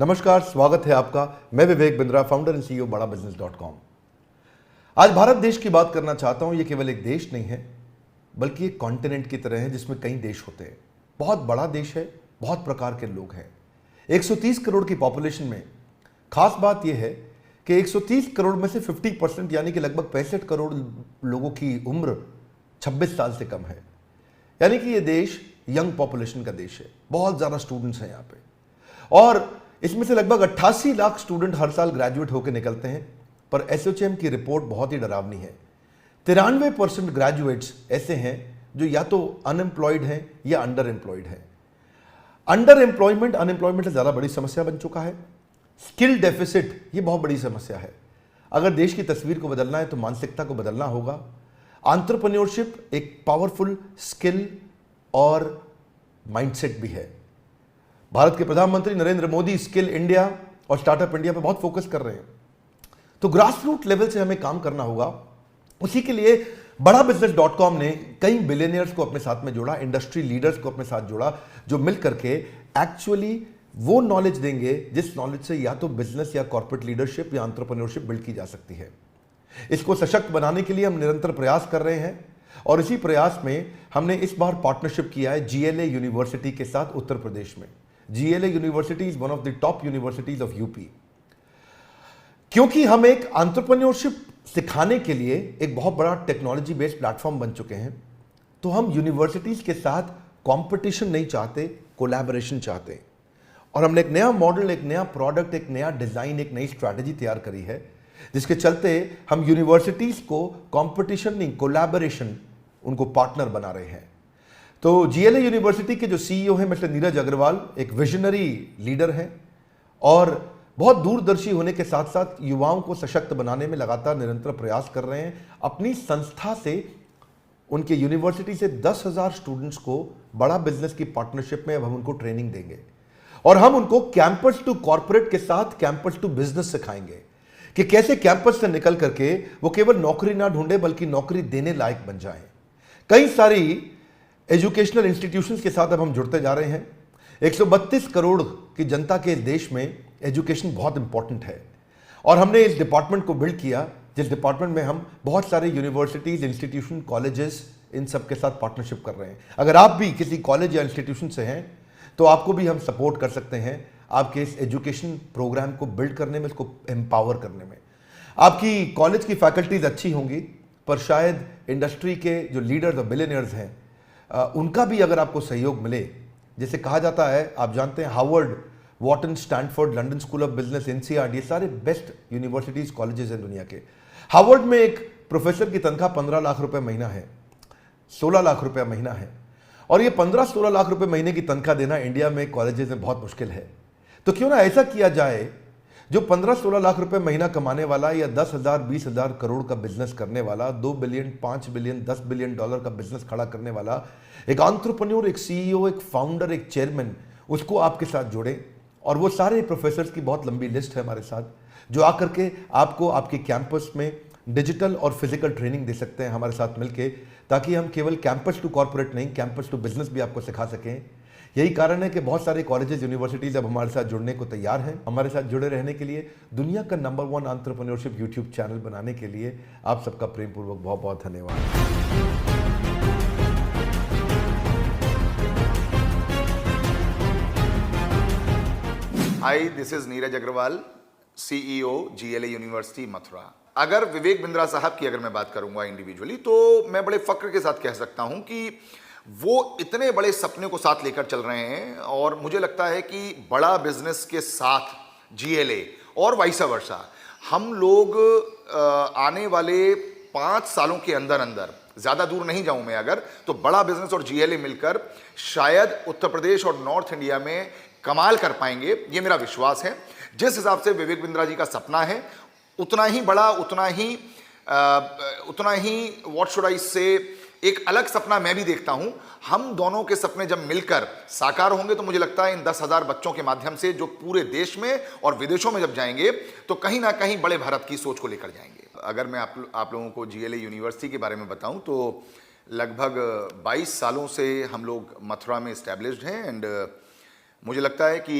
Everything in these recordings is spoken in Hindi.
नमस्कार, स्वागत है आपका। मैं Vivek Bindra, founder and CEO बड़ा बिजनेस.com। आज भारत देश की बात करना चाहता हूं। ये केवल एक देश नहीं है, बल्कि एक कॉन्टिनेंट की तरह है जिसमें कई देश होते हैं। बहुत बड़ा देश है, बहुत प्रकार के लोग हैं। 130 करोड़ की पॉपुलेशन में खास बात यह है कि 130 करोड़ में से 50% यानी कि लगभग 65 करोड़ लोगों की उम्र 26 साल से कम है। यानी कि ये देश यंग पॉपुलेशन का देश है। बहुत ज़्यादा स्टूडेंट्स हैं यहाँ पे, और इसमें से लगभग 88 लाख स्टूडेंट हर साल ग्रेजुएट होकर निकलते हैं। पर एसोचैम की रिपोर्ट बहुत ही डरावनी है। 93% ग्रेजुएट्स ऐसे हैं जो या तो अनएम्प्लॉयड हैं या अंडर एम्प्लॉयड हैं। अंडर एम्प्लॉयमेंट अनएम्प्लॉयमेंट से ज़्यादा बड़ी समस्या बन चुका है। स्किल डेफिसिट ये बहुत बड़ी समस्या है। अगर देश की तस्वीर को बदलना है तो मानसिकता को बदलना होगा। एंटरप्रेन्योरशिप एक पावरफुल स्किल और माइंडसेट भी है। भारत के प्रधानमंत्री नरेंद्र मोदी स्किल इंडिया और स्टार्टअप इंडिया पर बहुत फोकस कर रहे हैं। तो ग्रास रूट लेवल से हमें काम करना होगा। उसी के लिए बड़ा बिजनेस.com ने कई बिलियनियर्स को अपने साथ में जोड़ा, इंडस्ट्री लीडर्स को अपने साथ जोड़ा, जो मिल करके एक्चुअली वो नॉलेज देंगे जिस नॉलेज से या तो बिजनेस या कॉर्पोरेट लीडरशिप या एंटरप्रेन्योरशिप बिल्ड की जा सकती है। इसको सशक्त बनाने के लिए हम निरंतर प्रयास कर रहे हैं, और इसी प्रयास में हमने इस बार पार्टनरशिप किया है GLA यूनिवर्सिटी के साथ उत्तर प्रदेश में। GLA university is one of the top universities of UP. क्योंकि हम एक एंटरप्रेन्योरशिप सिखाने के लिए एक बहुत बड़ा टेक्नोलॉजी बेस्ड प्लेटफॉर्म बन चुके हैं, तो हम यूनिवर्सिटीज के साथ कंपटीशन नहीं चाहते, कोलैबोरेशन चाहते हैं। और हमने एक नया मॉडल, एक नया प्रोडक्ट, एक नया डिजाइन, एक नई स्ट्रैटेजी तैयार करी है, जिसके चलते हम यूनिवर्सिटीज को कंपटीशन नहीं, कोलैबोरेशन, उनको पार्टनर बना रहे हैं। तो GLA यूनिवर्सिटी के जो CEO हैं मिस्टर नीरज अग्रवाल एक विजनरी लीडर हैं, और बहुत दूरदर्शी होने के साथ साथ युवाओं को सशक्त बनाने में लगातार निरंतर प्रयास कर रहे हैं। अपनी संस्था से, उनके यूनिवर्सिटी से 10,000 स्टूडेंट्स को बड़ा बिजनेस की पार्टनरशिप में अब हम उनको ट्रेनिंग देंगे, और हम उनको कैंपस टू कॉर्पोरेट के साथ कैंपस टू बिजनेस सिखाएंगे कि कैसे कैंपस से निकल करके वो केवल नौकरी ना ढूंढे बल्कि नौकरी देने लायक बन जाएं। कई सारी एजुकेशनल इंस्टीट्यूशंस के साथ अब हम जुड़ते जा रहे हैं। 132 करोड़ की जनता के देश में एजुकेशन बहुत इंपॉर्टेंट है, और हमने इस डिपार्टमेंट को बिल्ड किया जिस डिपार्टमेंट में हम बहुत सारे यूनिवर्सिटीज, इंस्टीट्यूशन, कॉलेजेस, इन सब के साथ पार्टनरशिप कर रहे हैं। अगर आप भी किसी कॉलेज या इंस्टीट्यूशन से हैं तो आपको भी हम सपोर्ट कर सकते हैं आपके इस एजुकेशन प्रोग्राम को बिल्ड करने में, इसको एम्पावर करने में। आपकी कॉलेज की फैकल्टीज अच्छी होंगी, पर शायद इंडस्ट्री के जो लीडर्स और बिलियनियर्स हैं उनका भी अगर आपको सहयोग मिले, जैसे कहा जाता है, आप जानते हैं Harvard, Wharton, Stanford, London School of Business, NCERT, ये सारे बेस्ट यूनिवर्सिटीज, कॉलेजेस हैं दुनिया के। हार्वर्ड में एक प्रोफेसर की तनख्वाह 15 लाख रुपए महीना है, 16 लाख रुपया महीना है, और ये 15-16 लाख रुपए महीने की तनख्वाह देना इंडिया में कॉलेजेस में बहुत मुश्किल है। तो क्यों ना ऐसा किया जाए, जो 15-16 लाख रुपए महीना कमाने वाला या 10,000, 20,000 करोड़ का बिजनेस करने वाला, 2 बिलियन, 5 बिलियन, 10 बिलियन डॉलर का बिजनेस खड़ा करने वाला एक एंटरप्रेन्योर, एक CEO, एक फाउंडर, एक चेयरमैन, उसको आपके साथ जोड़ें। और वो सारे प्रोफेसर्स की बहुत लंबी लिस्ट है हमारे साथ, जो आकर के आपको आपके कैंपस में डिजिटल और फिजिकल ट्रेनिंग दे सकते हैं हमारे साथ मिलके, ताकि हम केवल कैंपस टू कॉर्पोरेट नहीं, कैंपस टू बिजनेस भी आपको सिखा सकें। यही कारण है कि बहुत सारे कॉलेजेस, यूनिवर्सिटीज अब हमारे साथ जुड़ने को तैयार हैं। हमारे साथ जुड़े रहने के लिए, दुनिया का नंबर 1 एंटरप्रेन्योरशिप यूट्यूब चैनल बनाने के लिए आप सबका प्रेम पूर्वक बहुत बहुत धन्यवाद। Hi, this is Neeraj Agarwal, CEO GLA university Mathura. अगर विवेक बिंद्रा साहब की अगर मैं बात करूंगा इंडिविजुअली, तो मैं बड़े फक्र के साथ कह सकता हूं कि वो इतने बड़े सपने को साथ लेकर चल रहे हैं, और मुझे लगता है कि बड़ा बिजनेस के साथ GLA और वाइस वर्सा, हम लोग आने वाले 5 सालों के अंदर अंदर, ज़्यादा दूर नहीं जाऊं मैं अगर, तो बड़ा बिजनेस और GLA मिलकर शायद उत्तर प्रदेश और नॉर्थ इंडिया में कमाल कर पाएंगे, ये मेरा विश्वास है। जिस हिसाब से विवेक बिंद्रा जी का सपना है, उतना ही बड़ा, उतना ही व्हाट शुड आई से, एक अलग सपना मैं भी देखता हूं। हम दोनों के सपने जब मिलकर साकार होंगे तो मुझे लगता है इन 10,000 बच्चों के माध्यम से जो पूरे देश में और विदेशों में जब जाएंगे तो कहीं ना कहीं बड़े भारत की सोच को लेकर जाएंगे। अगर मैं आप लोगों को GLA यूनिवर्सिटी के बारे में बताऊं तो लगभग 22 सालों से हम लोग मथुरा में इस्टेब्लिश्ड हैं, एंड मुझे लगता है कि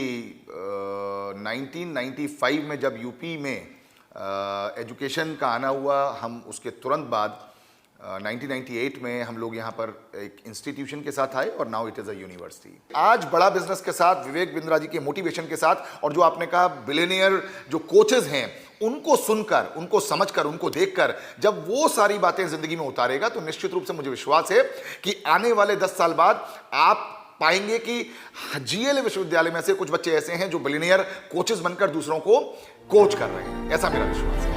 1995 में जब यूपी में एजुकेशन का आना हुआ, हम उसके तुरंत बाद 1998 में हम लोग यहाँ पर एक इंस्टीट्यूशन के साथ आए और now it is a university. आज बड़ा बिजनेस के साथ, विवेक बिंद्रा जी के मोटिवेशन के साथ, और जो आपने कहा बिलियनियर जो कोचेज हैं, उनको सुनकर, उनको समझकर, उनको देखकर जब वो सारी बातें जिंदगी में उतारेगा तो निश्चित रूप से मुझे विश्वास है कि आने वाले 10 साल बाद आप पाएंगे कि जीएलए विश्वविद्यालय में से कुछ बच्चे ऐसे हैं जो बिलियनियर कोचेस बनकर दूसरों को कोच कर रहे हैं। ऐसा मेरा विश्वास है।